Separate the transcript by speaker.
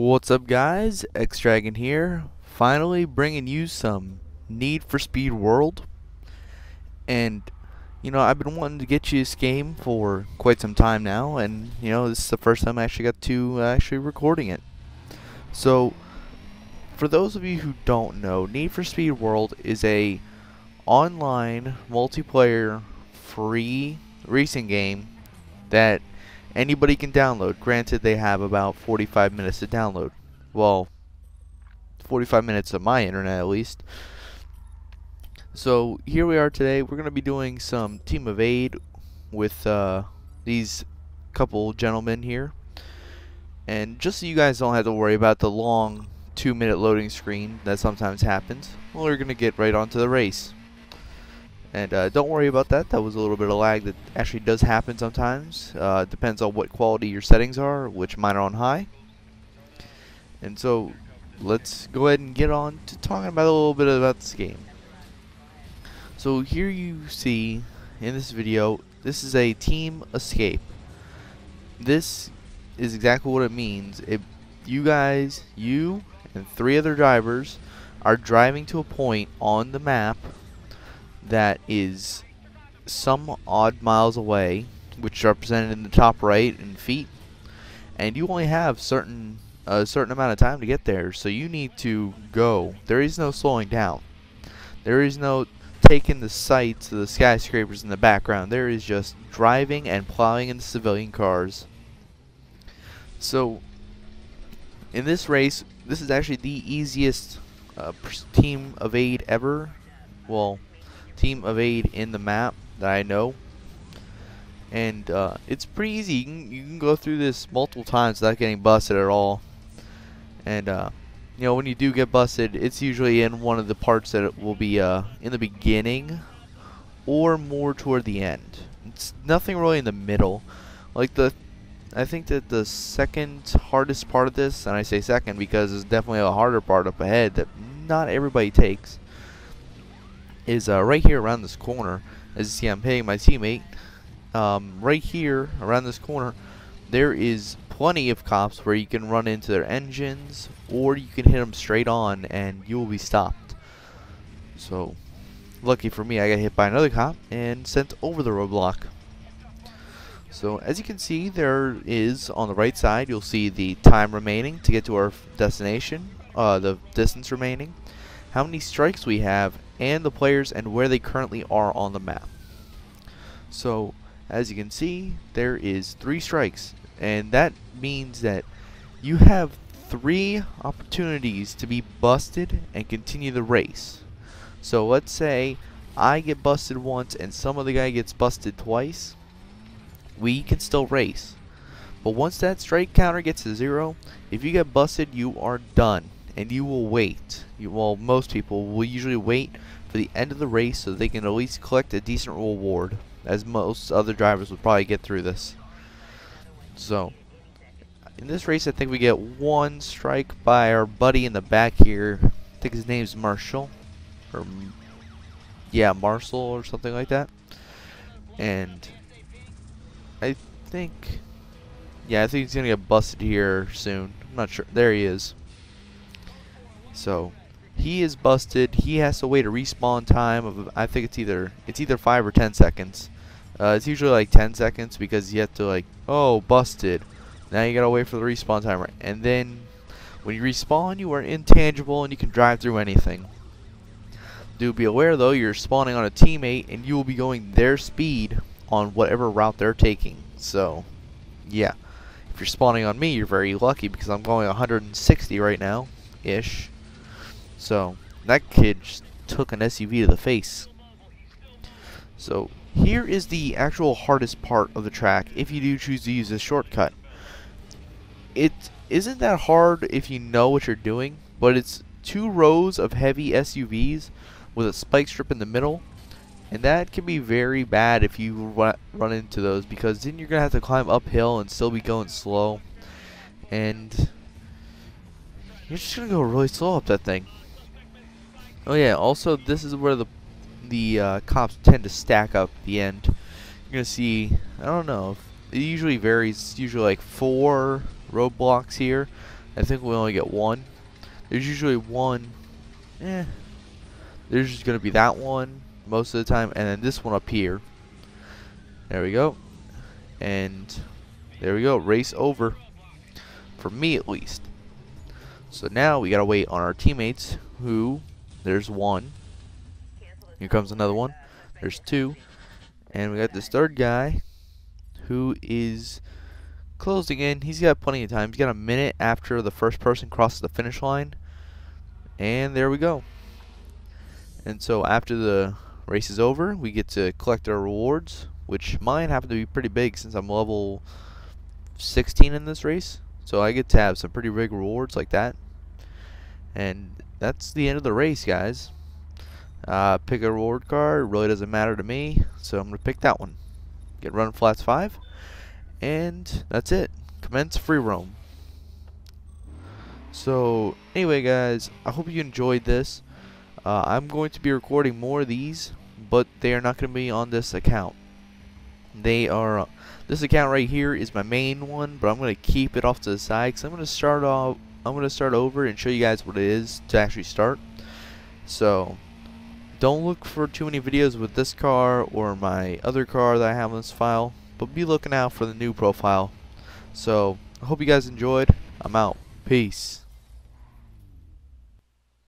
Speaker 1: What's up, guys? Xdragon here, finally bringing you some Need for Speed World. And I've been wanting to get you this game for quite some time now, and this is the first time I actually got to recording it. So for those of you who don't know, Need for Speed World is a online multiplayer free racing game that anybody can download. Granted, they have about 45 minutes to download. Well, 45 minutes of my internet at least. So here we are today. We're going to be doing some Team of 8 with these couple gentlemen here. And just so you guys don't have to worry about the long 2-minute loading screen that sometimes happens, we're going to get right onto the race. And don't worry about that. That was a little bit of lag that actually does happen sometimes. Depends on what quality your settings are, which mine are on high. And so let's go ahead and get on to talking about a little bit about this game. So here you see in this video, this is a team escape. This is exactly what it means. You and 3 other drivers are driving to a point on the map that is some odd miles away, which is represented in the top right in feet, and you only have a certain amount of time to get there, so you need to go. There is no slowing down. There is no taking the sights of the skyscrapers in the background. There is just driving and plowing into civilian cars. So in this race, this is actually the easiest team of 8 ever. Well, team of 8 in the map that I know, and it's pretty easy. You can go through this multiple times without getting busted at all. And when you do get busted, it's usually in one of the parts that it will be in the beginning or more toward the end. It's nothing really in the middle. I think that the second hardest part of this, and I say second because there's definitely a harder part up ahead that not everybody takes, is right here around this corner. As you see, I'm hitting my teammate. Right here around this corner, there is plenty of cops where you can run into their engines, or you can hit them straight on and you will be stopped. So lucky for me, I got hit by another cop and sent over the roadblock. So as you can see, there is on the right side, you'll see the time remaining to get to our destination, the distance remaining, how many strikes we have, and the players and where they currently are on the map. So as you can see, there is 3 strikes, and that means that you have 3 opportunities to be busted and continue the race. So let's say I get busted once and some other guy gets busted twice, we can still race. But once that strike counter gets to 0, if you get busted, you are done, and you will wait. Well, most people will usually wait for the end of the race so they can at least collect a decent reward, as most other drivers would probably get through this. So in this race, I think we get 1 strike by our buddy in the back here. I think his name's Marshall, or yeah, Marshall or something like that. And I think he's gonna get busted here soon. I'm not sure. There he is. So he is busted. He has to wait a respawn time of, I think it's either 5 or 10 seconds. It's usually like 10 seconds because you have to oh, busted. Now you gotta wait for the respawn timer. And then when you respawn, you are intangible and you can drive through anything. Do be aware though, you're spawning on a teammate and you will be going their speed on whatever route they're taking. So yeah, if you're spawning on me, you're very lucky because I'm going 160 right now ish. So that kid just took an SUV to the face. So here is the actual hardest part of the track if you do choose to use this shortcut. It isn't that hard if you know what you're doing, but it's 2 rows of heavy SUVs with a spike strip in the middle, and that can be very bad if you run into those, because then you're gonna have to climb uphill and still be going slow, and you're just gonna go really slow up that thing. Oh yeah, also this is where the cops tend to stack up at the end. You're gonna see, I don't know, it usually varies. It's usually like 4 roadblocks here, I think we only get one. There's usually one. There's just gonna be that one most of the time, and then this one up here. There we go. And there we go. Race over. For me at least. So now we gotta wait on our teammates, who, there's one. Here comes another one. There's two. And we got this third guy who is closing in. He's got plenty of time. He's got a minute after the first person crosses the finish line. And there we go. And so after the race is over, we get to collect our rewards, which mine happen to be pretty big since I'm level 16 in this race. So I get to have some pretty big rewards like that. And that's the end of the race, guys. Pick a reward card. It really doesn't matter to me, so I'm going to pick that one. Get run flats 5. And that's it. Commence free roam. So anyway, guys, I hope you enjoyed this. I'm going to be recording more of these, but they are not going to be on this account. They are this account right here is my main one, but I'm going to keep it off to the side because I'm going to start over and show you guys what it is to actually start. So don't look for too many videos with this car or my other car that I have on this file, but be looking out for the new profile. So I hope you guys enjoyed. I'm out. Peace.